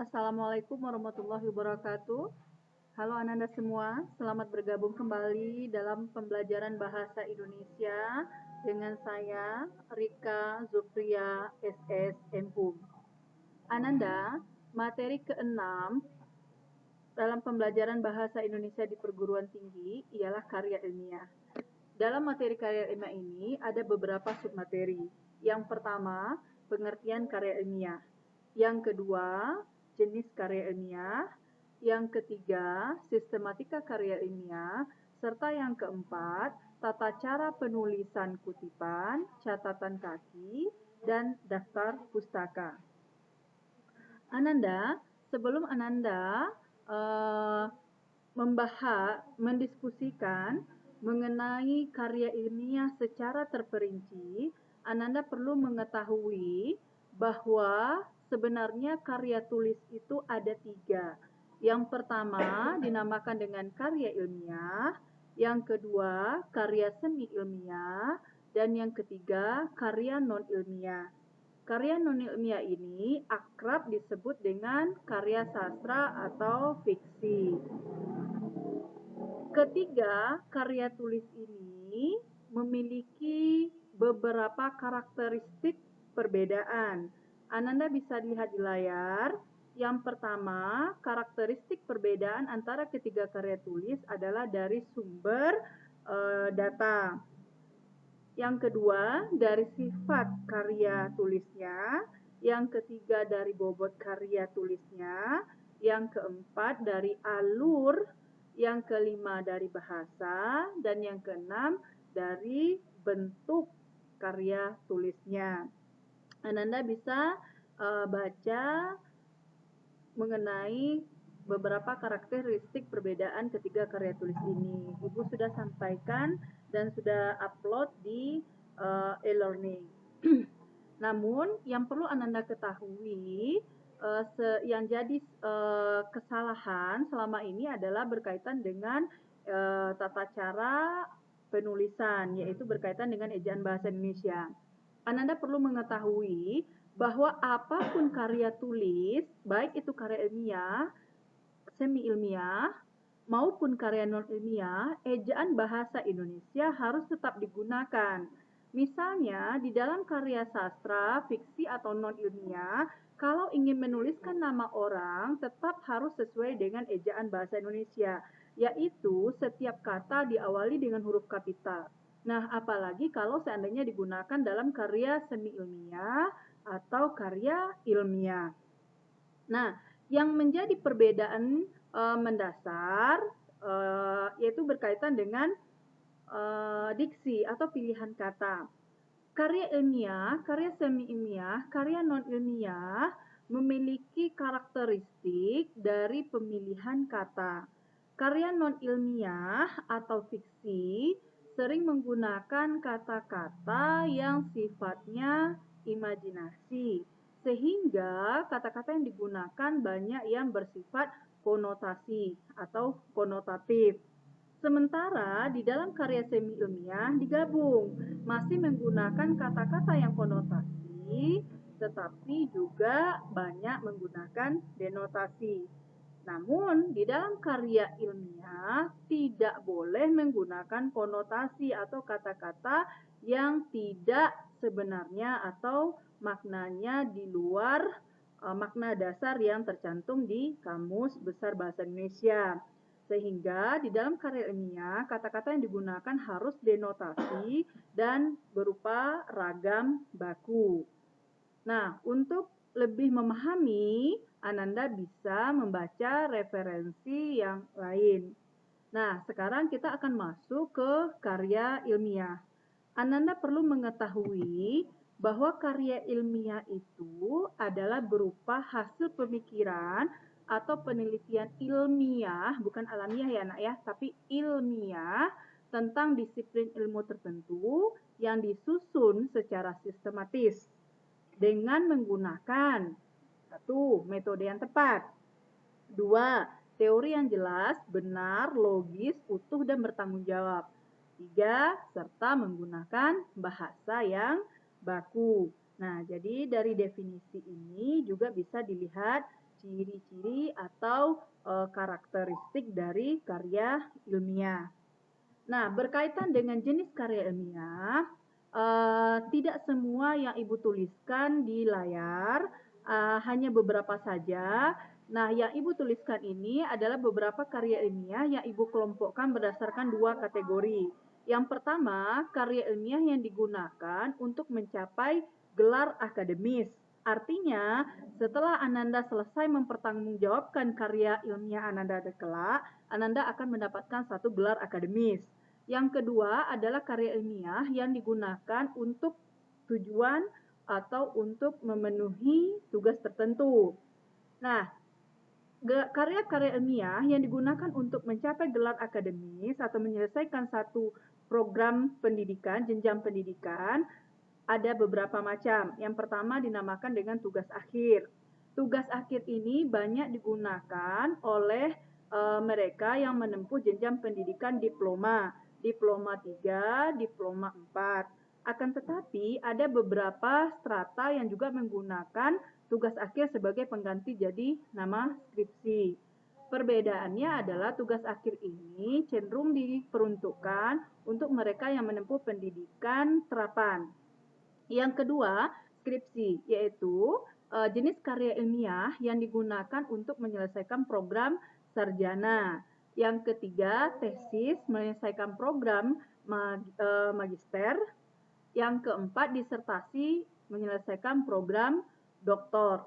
Assalamualaikum warahmatullahi wabarakatuh. Halo Ananda semua, selamat bergabung kembali dalam pembelajaran bahasa Indonesia dengan saya Rika Zufria SS MHUM. Ananda, materi ke-6 dalam pembelajaran bahasa Indonesia di perguruan tinggi ialah karya ilmiah. Dalam materi karya ilmiah ini ada beberapa submateri. Yang pertama, pengertian karya ilmiah. Yang kedua, jenis karya ilmiah. Yang ketiga, sistematika karya ilmiah. Serta yang keempat, tata cara penulisan kutipan, catatan kaki, dan daftar pustaka. Ananda, sebelum Ananda mendiskusikan mengenai karya ilmiah secara terperinci, Ananda perlu mengetahui bahwa sebenarnya karya tulis itu ada 3. Yang pertama dinamakan dengan karya ilmiah, yang kedua karya semi ilmiah, dan yang ketiga karya non ilmiah. Karya non-ilmiah ini akrab disebut dengan karya sastra atau fiksi. Ketiga, karya tulis ini memiliki beberapa karakteristik perbedaan. Ananda bisa lihat di layar. Yang pertama, karakteristik perbedaan antara ketiga karya tulis adalah dari sumber data. Yang kedua, dari sifat karya tulisnya. Yang ketiga, dari bobot karya tulisnya. Yang keempat, dari alur. Yang kelima, dari bahasa. Dan yang keenam, dari bentuk karya tulisnya. Ananda bisa baca mengenai beberapa karakteristik perbedaan ketiga karya tulis ini. Ibu sudah sampaikan dan sudah upload di e-learning. Namun yang perlu Ananda ketahui, yang jadi kesalahan selama ini adalah berkaitan dengan tata cara penulisan, yaitu berkaitan dengan ejaan bahasa Indonesia. Ananda perlu mengetahui bahwa apapun karya tulis, baik itu karya ilmiah, semi ilmiah, maupun karya non ilmiah, ejaan bahasa Indonesia harus tetap digunakan. Misalnya, di dalam karya sastra, fiksi atau non ilmiah, kalau ingin menuliskan nama orang, tetap harus sesuai dengan ejaan bahasa Indonesia, yaitu setiap kata diawali dengan huruf kapital. Nah, apalagi kalau seandainya digunakan dalam karya semi ilmiah atau karya ilmiah. Nah, yang menjadi perbedaan mendasar yaitu berkaitan dengan diksi atau pilihan kata. Karya ilmiah, karya semi ilmiah, karya non ilmiah memiliki karakteristik dari pemilihan kata. Karya non ilmiah atau fiksi sering menggunakan kata-kata yang sifatnya imajinasi, sehingga kata-kata yang digunakan banyak yang bersifat konotasi atau konotatif. Sementara di dalam karya semi ilmiah digabung, masih menggunakan kata-kata yang konotasi, tetapi juga banyak menggunakan denotasi. Namun, di dalam karya ilmiah tidak boleh menggunakan konotasi atau kata-kata yang tidak sebenarnya atau maknanya di luar makna dasar yang tercantum di Kamus Besar Bahasa Indonesia. Sehingga di dalam karya ilmiah, kata-kata yang digunakan harus denotasi dan berupa ragam baku. Nah, untuk lebih memahami, Ananda bisa membaca referensi yang lain. Nah, sekarang kita akan masuk ke karya ilmiah. Ananda perlu mengetahui bahwa karya ilmiah itu adalah berupa hasil pemikiran atau penelitian ilmiah, bukan alamiah ya nak ya, tapi ilmiah tentang disiplin ilmu tertentu yang disusun secara sistematis dengan menggunakan 1. Metode yang tepat, 2. Teori yang jelas, benar, logis, utuh, dan bertanggung jawab, 3. Serta menggunakan bahasa yang baku. Nah, jadi dari definisi ini juga bisa dilihat ciri-ciri atau karakteristik dari karya ilmiah. Nah, berkaitan dengan jenis karya ilmiah, tidak semua yang Ibu tuliskan di layar, hanya beberapa saja. Nah, yang Ibu tuliskan ini adalah beberapa karya ilmiah yang Ibu kelompokkan berdasarkan 2 kategori. Yang pertama, karya ilmiah yang digunakan untuk mencapai gelar akademis. Artinya, setelah Ananda selesai mempertanggungjawabkan karya ilmiah Ananda kelak, Ananda akan mendapatkan satu gelar akademis. Yang kedua adalah karya ilmiah yang digunakan untuk tujuan atau untuk memenuhi tugas tertentu. Nah, karya-karya ilmiah yang digunakan untuk mencapai gelar akademis atau menyelesaikan satu program pendidikan, jenjang pendidikan, ada beberapa macam. Yang pertama dinamakan dengan tugas akhir. Tugas akhir ini banyak digunakan oleh mereka yang menempuh jenjang pendidikan diploma 3, diploma 4. Akan tetapi ada beberapa strata yang juga menggunakan tugas akhir sebagai pengganti jadi nama skripsi. Perbedaannya adalah tugas akhir ini cenderung diperuntukkan untuk mereka yang menempuh pendidikan terapan. Yang kedua, skripsi, yaitu jenis karya ilmiah yang digunakan untuk menyelesaikan program sarjana. Yang ketiga, tesis, menyelesaikan program magister. Yang keempat, disertasi, menyelesaikan program doktor.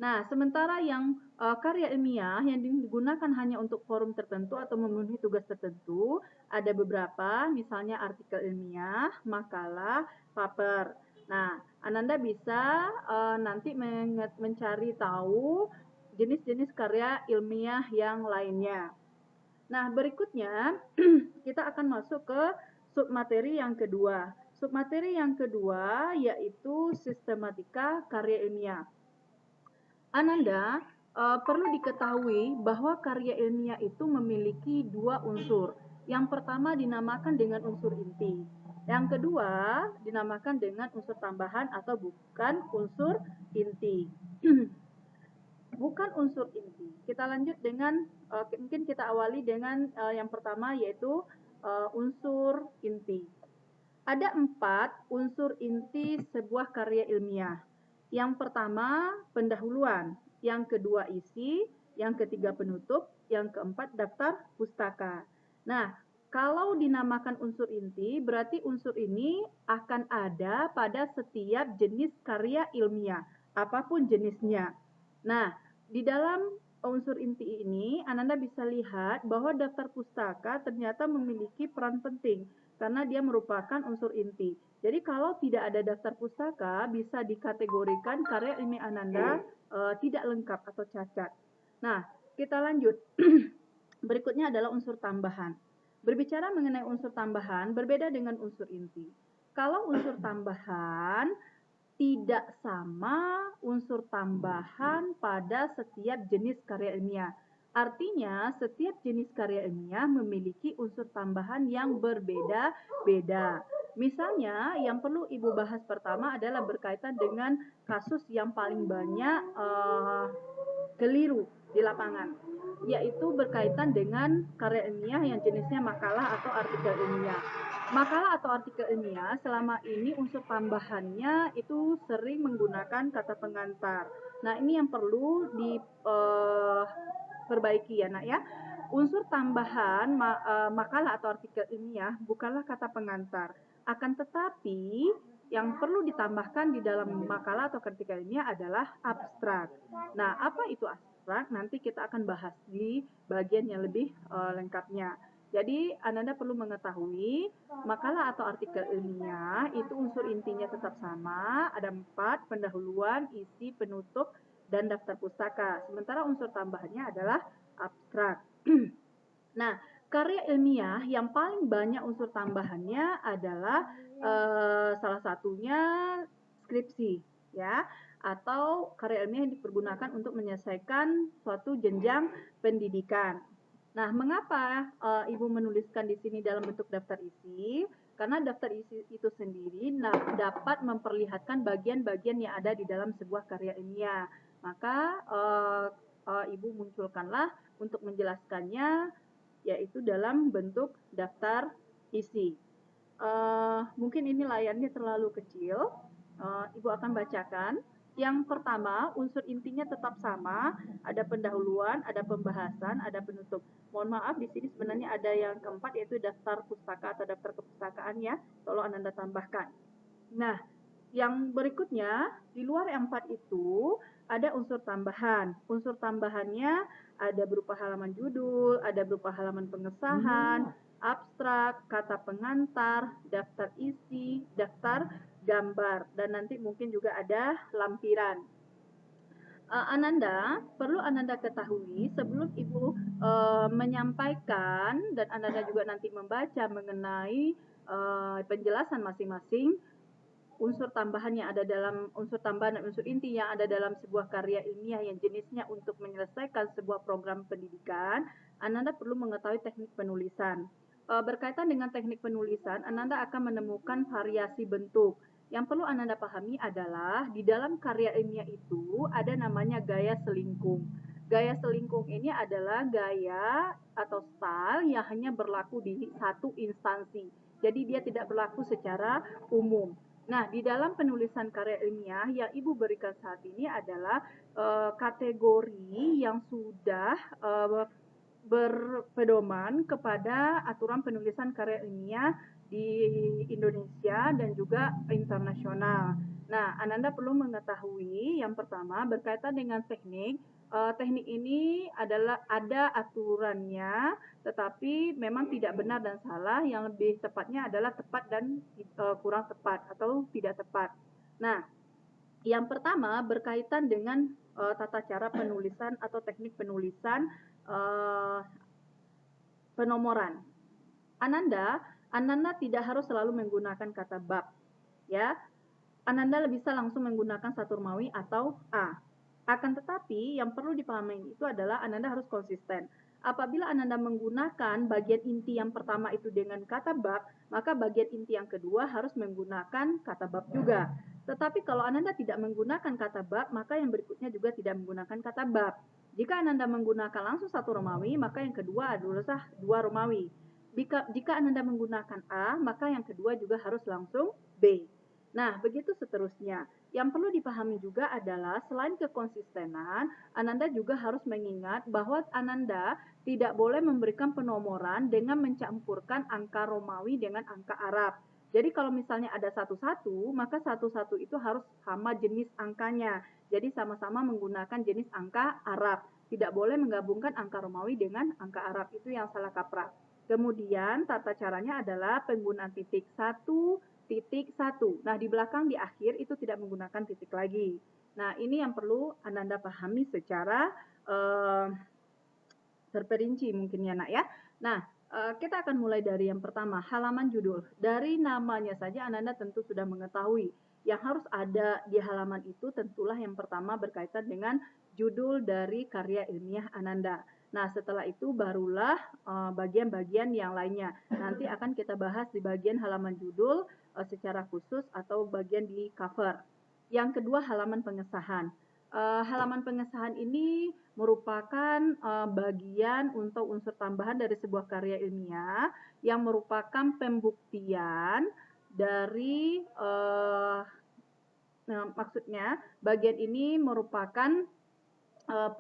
Nah, sementara yang karya ilmiah yang digunakan hanya untuk forum tertentu atau memenuhi tugas tertentu, ada beberapa, misalnya artikel ilmiah, makalah, paper. Nah, Ananda bisa nanti mencari tahu jenis-jenis karya ilmiah yang lainnya. Nah, berikutnya kita akan masuk ke submateri yang kedua. Submateri yang kedua yaitu sistematika karya ilmiah. Ananda perlu diketahui bahwa karya ilmiah itu memiliki 2 unsur. Yang pertama dinamakan dengan unsur inti. Yang kedua dinamakan dengan unsur tambahan atau bukan unsur inti. Bukan unsur inti. Kita lanjut dengan mungkin kita awali dengan yang pertama yaitu unsur inti. Ada 4 unsur inti sebuah karya ilmiah. Yang pertama, pendahuluan. Yang kedua, isi. Yang ketiga, penutup. Yang keempat, daftar pustaka. Nah, kalau dinamakan unsur inti, berarti unsur ini akan ada pada setiap jenis karya ilmiah, apapun jenisnya. Nah, di dalam unsur inti ini, Ananda bisa lihat bahwa daftar pustaka ternyata memiliki peran penting karena dia merupakan unsur inti. Jadi kalau tidak ada daftar pustaka, bisa dikategorikan karya ilmiah Ananda tidak lengkap atau cacat. Nah, kita lanjut. Berikutnya adalah unsur tambahan. Berbicara mengenai unsur tambahan, berbeda dengan unsur inti. Kalau unsur tambahan, tidak sama unsur tambahan pada setiap jenis karya ilmiah. Artinya, setiap jenis karya ilmiah memiliki unsur tambahan yang berbeda-beda. Misalnya, yang perlu Ibu bahas pertama adalah berkaitan dengan kasus yang paling banyak keliru di lapangan, yaitu berkaitan dengan karya ilmiah yang jenisnya makalah atau artikel ilmiah. Makalah atau artikel ilmiah selama ini unsur tambahannya itu sering menggunakan kata pengantar. Nah, ini yang perlu diperbaiki ya, Nak ya. Unsur tambahan makalah atau artikel ilmiah bukanlah kata pengantar. Akan tetapi yang perlu ditambahkan di dalam makalah atau artikel ilmiah adalah abstrak. Nah, apa itu abstrak? Nanti kita akan bahas di bagian yang lebih lengkapnya. Jadi, Ananda perlu mengetahui makalah atau artikel ilmiah itu unsur intinya tetap sama, ada 4, pendahuluan, isi, penutup, dan daftar pustaka. Sementara unsur tambahannya adalah abstrak. Nah, karya ilmiah yang paling banyak unsur tambahannya adalah salah satunya skripsi, ya, atau karya ilmiah yang dipergunakan untuk menyelesaikan suatu jenjang pendidikan. Nah, mengapa Ibu menuliskan di sini dalam bentuk daftar isi? Karena daftar isi itu sendiri dapat memperlihatkan bagian-bagian yang ada di dalam sebuah karya ilmiah. Maka Ibu munculkanlah untuk menjelaskannya, yaitu dalam bentuk daftar isi. Mungkin ini layarnya terlalu kecil. Ibu akan bacakan. Yang pertama, unsur intinya tetap sama, ada pendahuluan, ada pembahasan, ada penutup. Mohon maaf, di sini sebenarnya ada yang keempat, yaitu daftar pustaka atau daftar kepustakaan ya, tolong Ananda tambahkan. Nah, yang berikutnya, di luar yang 4 itu, ada unsur tambahan. Unsur tambahannya ada berupa halaman judul, ada berupa halaman pengesahan, abstrak, kata pengantar, daftar isi, daftar gambar, dan nanti mungkin juga ada lampiran. Ananda, perlu Ananda ketahui sebelum Ibu menyampaikan dan Ananda juga nanti membaca mengenai penjelasan masing-masing, unsur tambahan yang ada dalam unsur tambahan dan unsur inti yang ada dalam sebuah karya ilmiah yang jenisnya untuk menyelesaikan sebuah program pendidikan, Ananda perlu mengetahui teknik penulisan. Berkaitan dengan teknik penulisan, Ananda akan menemukan variasi bentuk. Yang perlu Ananda pahami adalah di dalam karya ilmiah itu ada namanya gaya selingkung. Gaya selingkung ini adalah gaya atau style yang hanya berlaku di satu instansi. Jadi dia tidak berlaku secara umum. Nah, di dalam penulisan karya ilmiah yang Ibu berikan saat ini adalah kategori yang sudah berpedoman kepada aturan penulisan karya ilmiah di Indonesia dan juga internasional. Nah, Ananda perlu mengetahui yang pertama berkaitan dengan teknik. Teknik ini adalah ada aturannya, tetapi memang tidak benar dan salah. Yang lebih tepatnya adalah tepat dan kurang tepat atau tidak tepat. Nah, yang pertama berkaitan dengan tata cara penulisan atau teknik penulisan penomoran. Ananda tidak harus selalu menggunakan kata bab, ya. Ananda bisa langsung menggunakan satu Romawi atau A. Akan tetapi yang perlu dipahami itu adalah Ananda harus konsisten. Apabila Ananda menggunakan bagian inti yang pertama itu dengan kata bab, maka bagian inti yang kedua harus menggunakan kata bab juga. Tetapi kalau Ananda tidak menggunakan kata bab, maka yang berikutnya juga tidak menggunakan kata bab. Jika Ananda menggunakan langsung satu Romawi, maka yang kedua adalah dua Romawi. Jika Ananda menggunakan A, maka yang kedua juga harus langsung B. Nah, begitu seterusnya. Yang perlu dipahami juga adalah selain kekonsistenan, Ananda juga harus mengingat bahwa Ananda tidak boleh memberikan penomoran dengan mencampurkan angka Romawi dengan angka Arab. Jadi kalau misalnya ada satu-satu, maka satu-satu itu harus sama jenis angkanya. Jadi sama-sama menggunakan jenis angka Arab. Tidak boleh menggabungkan angka Romawi dengan angka Arab. Itu yang salah kaprah. Kemudian tata caranya adalah penggunaan titik 1.1. Nah, di belakang di akhir itu tidak menggunakan titik lagi. Nah, ini yang perlu Ananda pahami secara terperinci mungkin ya nak ya. Nah, kita akan mulai dari yang pertama, halaman judul. Dari namanya saja Ananda tentu sudah mengetahui yang harus ada di halaman itu tentulah yang pertama berkaitan dengan judul dari karya ilmiah Ananda. Nah, setelah itu barulah bagian-bagian yang lainnya. Nanti akan kita bahas di bagian halaman judul secara khusus atau bagian di cover. Yang kedua, halaman pengesahan. Halaman pengesahan ini merupakan bagian untuk unsur tambahan dari sebuah karya ilmiah yang merupakan pembuktian dari maksudnya bagian ini merupakan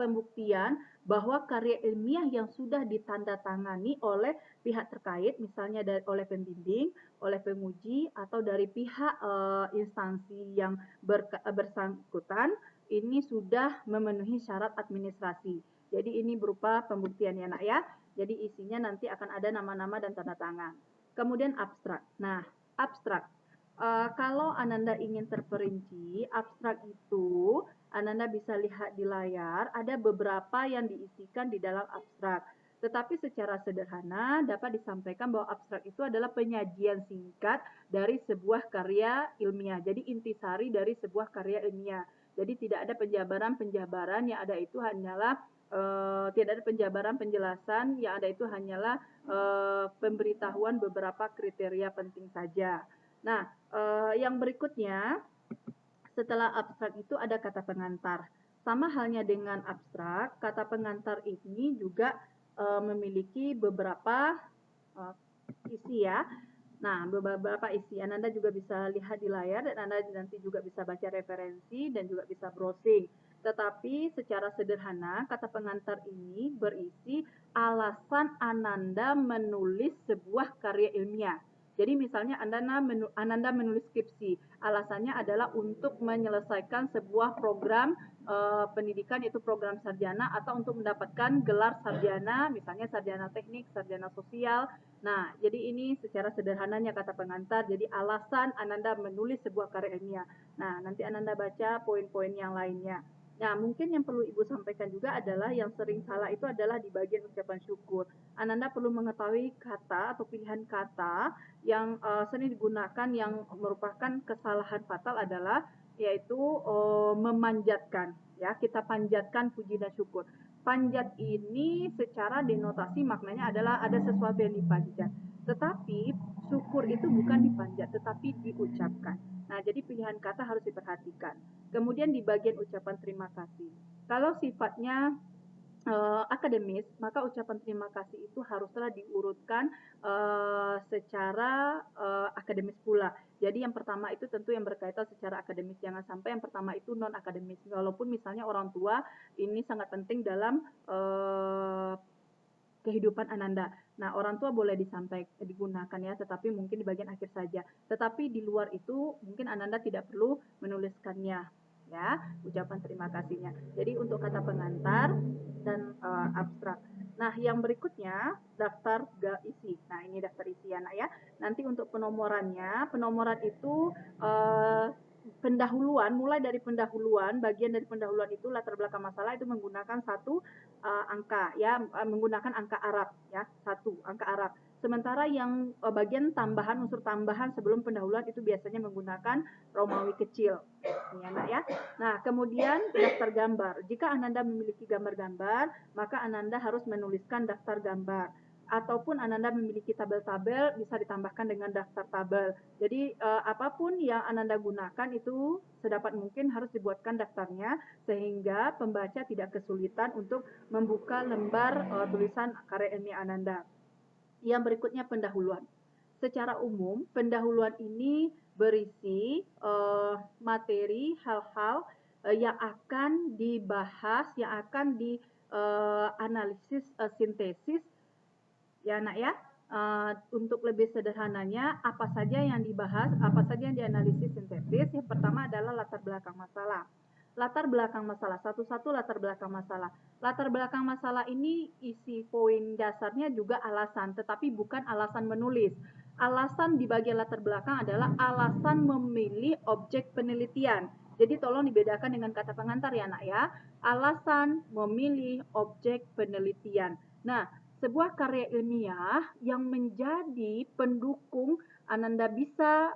pembuktian bahwa karya ilmiah yang sudah ditandatangani oleh pihak terkait, misalnya oleh pembimbing, oleh penguji, atau dari pihak instansi yang bersangkutan, ini sudah memenuhi syarat administrasi. Jadi ini berupa pembuktian ya nak ya. Jadi isinya nanti akan ada nama-nama dan tanda tangan. Kemudian abstrak. Nah, abstrak. Kalau Ananda ingin terperinci, abstrak itu Ananda bisa lihat di layar, ada beberapa yang diisikan di dalam abstrak. Tetapi secara sederhana dapat disampaikan bahwa abstrak itu adalah penyajian singkat dari sebuah karya ilmiah. Jadi intisari dari sebuah karya ilmiah. Jadi tidak ada penjabaran-penjabaran, yang ada itu hanyalah tidak ada penjabaran penjelasan, yang ada itu hanyalah pemberitahuan beberapa kriteria penting saja. Nah, yang berikutnya setelah abstrak itu ada kata pengantar. Sama halnya dengan abstrak, kata pengantar ini juga memiliki beberapa isi ya. Nah, beberapa isi Ananda juga bisa lihat di layar dan Anda nanti juga bisa baca referensi dan juga bisa browsing. Tetapi secara sederhana, kata pengantar ini berisi alasan Ananda menulis sebuah karya ilmiah. Jadi misalnya Ananda menulis skripsi, alasannya adalah untuk menyelesaikan sebuah program pendidikan yaitu program sarjana atau untuk mendapatkan gelar sarjana, misalnya sarjana teknik, sarjana sosial. Nah, jadi ini secara sederhananya kata pengantar, jadi alasan Ananda menulis sebuah karya ilmiah. Nah, nanti Ananda baca poin-poin yang lainnya. Nah, mungkin yang perlu Ibu sampaikan juga adalah yang sering salah itu adalah di bagian ucapan syukur. Ananda perlu mengetahui kata atau pilihan kata yang sering digunakan yang merupakan kesalahan fatal adalah yaitu memanjatkan. Ya, kita panjatkan puji dan syukur. Panjat ini secara denotasi maknanya adalah ada sesuatu yang dipanjat. Tetapi syukur itu bukan dipanjat, tetapi diucapkan. Nah, jadi pilihan kata harus diperhatikan. Kemudian di bagian ucapan terima kasih. Kalau sifatnya akademis, maka ucapan terima kasih itu haruslah diurutkan secara akademis pula. Jadi yang pertama itu tentu yang berkaitan secara akademis, jangan sampai yang pertama itu non akademis. Walaupun misalnya orang tua ini sangat penting dalam kehidupan Ananda. Nah, orang tua boleh digunakan ya, tetapi mungkin di bagian akhir saja. Tetapi di luar itu mungkin Ananda tidak perlu menuliskannya ya, ucapan terima kasihnya. Jadi untuk kata pengantar dan abstrak. Nah, yang berikutnya daftar isi. Nah, ini daftar isi anak ya. Nanti untuk penomorannya, penomoran itu pendahuluan, mulai dari pendahuluan, bagian dari pendahuluan itu latar belakang masalah itu menggunakan satu angka ya, menggunakan angka Arab ya, satu angka Arab. Sementara yang bagian tambahan, unsur tambahan sebelum pendahuluan itu biasanya menggunakan Romawi kecil. Ya, Nak, ya. Nah, kemudian daftar gambar. Jika Ananda memiliki gambar-gambar, maka Ananda harus menuliskan daftar gambar. Ataupun Ananda memiliki tabel-tabel, bisa ditambahkan dengan daftar tabel. Jadi apapun yang Ananda gunakan itu sedapat mungkin harus dibuatkan daftarnya, sehingga pembaca tidak kesulitan untuk membuka lembar tulisan karya ilmiah Ananda. Yang berikutnya pendahuluan. Secara umum, pendahuluan ini berisi materi, hal-hal yang akan dibahas, yang akan dianalisis, sintesis, ya Nak ya. Untuk lebih sederhananya, apa saja yang dibahas, apa saja yang dianalisis sintesis. Yang pertama adalah latar belakang masalah. Latar belakang masalah, satu-satu latar belakang masalah. Latar belakang masalah ini isi poin dasarnya juga alasan, tetapi bukan alasan menulis. Alasan di bagian latar belakang adalah alasan memilih objek penelitian. Jadi tolong dibedakan dengan kata pengantar ya Nak ya. Alasan memilih objek penelitian. Nah, sebuah karya ilmiah yang menjadi pendukung Ananda bisa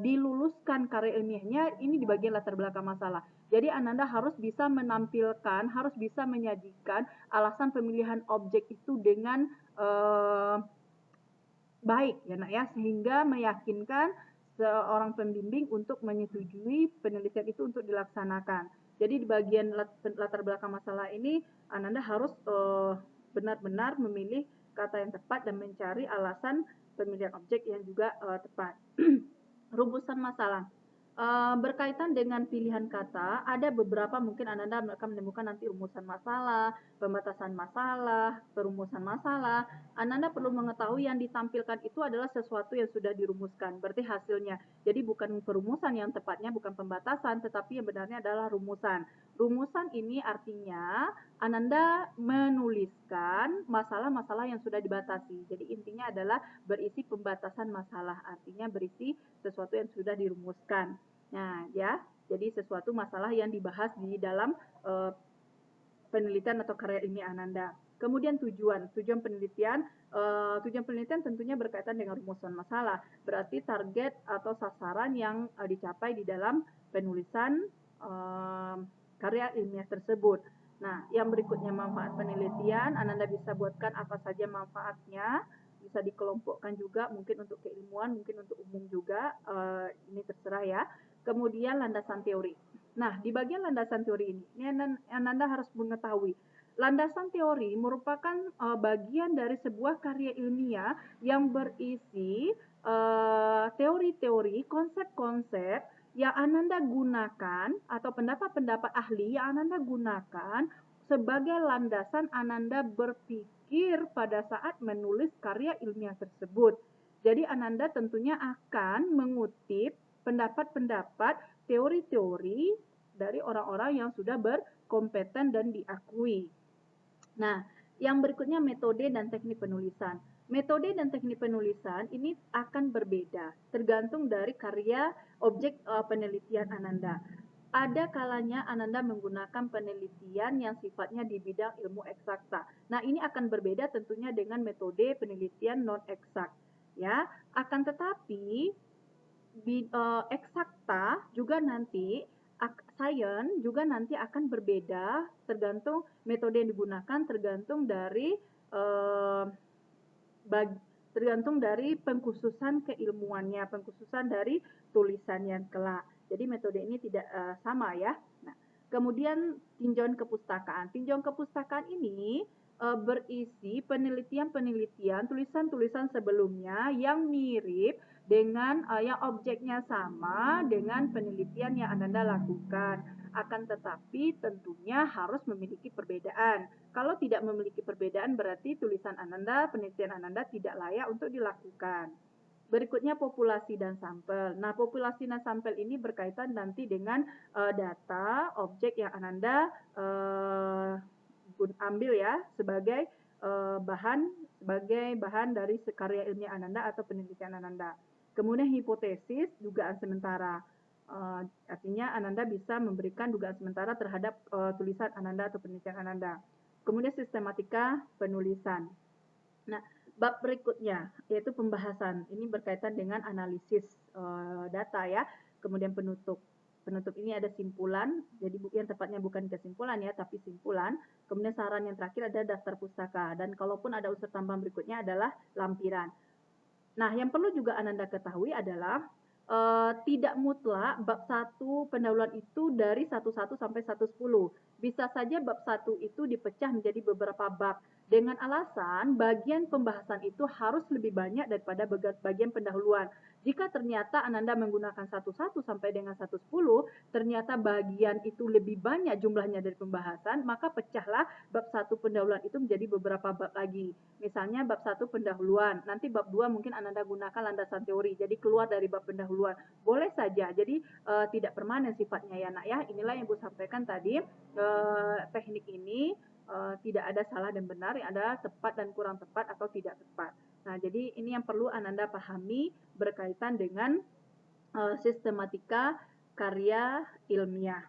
diluluskan karya ilmiahnya ini di bagian latar belakang masalah. Jadi Ananda harus bisa menampilkan, harus bisa menyajikan alasan pemilihan objek itu dengan baik ya Nak ya, sehingga meyakinkan seorang pembimbing untuk menyetujui penelitian itu untuk dilaksanakan. Jadi di bagian latar belakang masalah ini Ananda harus benar-benar memilih kata yang tepat dan mencari alasan pemilihan objek yang juga tepat. Rumusan masalah. Berkaitan dengan pilihan kata, ada beberapa mungkin Ananda akan menemukan nanti rumusan masalah, pembatasan masalah, perumusan masalah. Ananda perlu mengetahui yang ditampilkan itu adalah sesuatu yang sudah dirumuskan, berarti hasilnya. Jadi bukan perumusan yang tepatnya, bukan pembatasan, tetapi yang benarnya adalah rumusan. Rumusan ini artinya Ananda menuliskan masalah-masalah yang sudah dibatasi. Jadi intinya adalah berisi pembatasan masalah, artinya berisi sesuatu yang sudah dirumuskan. Nah, ya, jadi sesuatu masalah yang dibahas di dalam penelitian atau karya ilmiah Ananda. Kemudian tujuan penelitian, tentunya berkaitan dengan rumusan masalah. Berarti target atau sasaran yang dicapai di dalam penulisan karya ilmiah tersebut. Nah, yang berikutnya manfaat penelitian, Ananda bisa buatkan apa saja manfaatnya, bisa dikelompokkan juga, mungkin untuk keilmuan, mungkin untuk umum juga, ini terserah ya. Kemudian landasan teori. Nah, di bagian landasan teori ini Ananda harus mengetahui landasan teori merupakan bagian dari sebuah karya ilmiah yang berisi teori-teori, konsep-konsep yang Ananda gunakan atau pendapat-pendapat ahli yang Ananda gunakan sebagai landasan Ananda berpikir pada saat menulis karya ilmiah tersebut. Jadi Ananda tentunya akan mengutip pendapat-pendapat, teori-teori dari orang-orang yang sudah berkompeten dan diakui. Nah, yang berikutnya metode dan teknik penulisan. Metode dan teknik penulisan ini akan berbeda tergantung dari karya objek penelitian Ananda. Ada kalanya Ananda menggunakan penelitian yang sifatnya di bidang ilmu eksakta. Nah, ini akan berbeda tentunya dengan metode penelitian non eksak. Ya, akan tetapi eksakta juga nanti sains juga nanti akan berbeda tergantung metode yang digunakan, tergantung dari tergantung dari pengkhususan keilmuannya, pengkhususan dari tulisannya kelak. Jadi metode ini tidak sama ya. Nah, kemudian tinjauan kepustakaan. Tinjauan kepustakaan ini berisi penelitian-penelitian, tulisan-tulisan sebelumnya yang mirip dengan yang objeknya sama dengan penelitian yang Ananda lakukan. Akan tetapi tentunya harus memiliki perbedaan. Kalau tidak memiliki perbedaan berarti tulisan Ananda, penelitian Ananda tidak layak untuk dilakukan. Berikutnya populasi dan sampel. Nah, populasi dan sampel ini berkaitan nanti dengan data objek yang Ananda ambil ya sebagai bahan dari karya ilmiah Ananda atau penelitian Ananda. Kemudian hipotesis, dugaan sementara. Artinya Ananda bisa memberikan dugaan sementara terhadap tulisan Ananda atau penelitian Ananda. Kemudian sistematika penulisan. Nah, bab berikutnya yaitu pembahasan. Ini berkaitan dengan analisis data ya. Kemudian penutup. Penutup ini ada simpulan, jadi yang tepatnya bukan kesimpulan ya, tapi simpulan. Kemudian saran yang terakhir ada daftar pustaka. Dan kalaupun ada unsur tambahan berikutnya adalah lampiran. Nah, yang perlu juga Ananda ketahui adalah tidak mutlak bab 1 pendahuluan itu dari 11 sampai 110. Bisa saja bab 1 itu dipecah menjadi beberapa bab dengan alasan bagian pembahasan itu harus lebih banyak daripada bagian pendahuluan. Jika ternyata Ananda menggunakan 11 sampai dengan 110, ternyata bagian itu lebih banyak jumlahnya dari pembahasan, maka pecahlah bab 1 pendahuluan itu menjadi beberapa bab lagi. Misalnya bab 1 pendahuluan, nanti bab 2 mungkin Ananda gunakan landasan teori, jadi keluar dari bab pendahuluan. Boleh saja, jadi tidak permanen sifatnya ya nak ya. Inilah yang Ibu sampaikan tadi, teknik ini tidak ada salah dan benar, ada tepat dan kurang tepat atau tidak tepat. Nah, jadi ini yang perlu Ananda pahami berkaitan dengan sistematika karya ilmiah.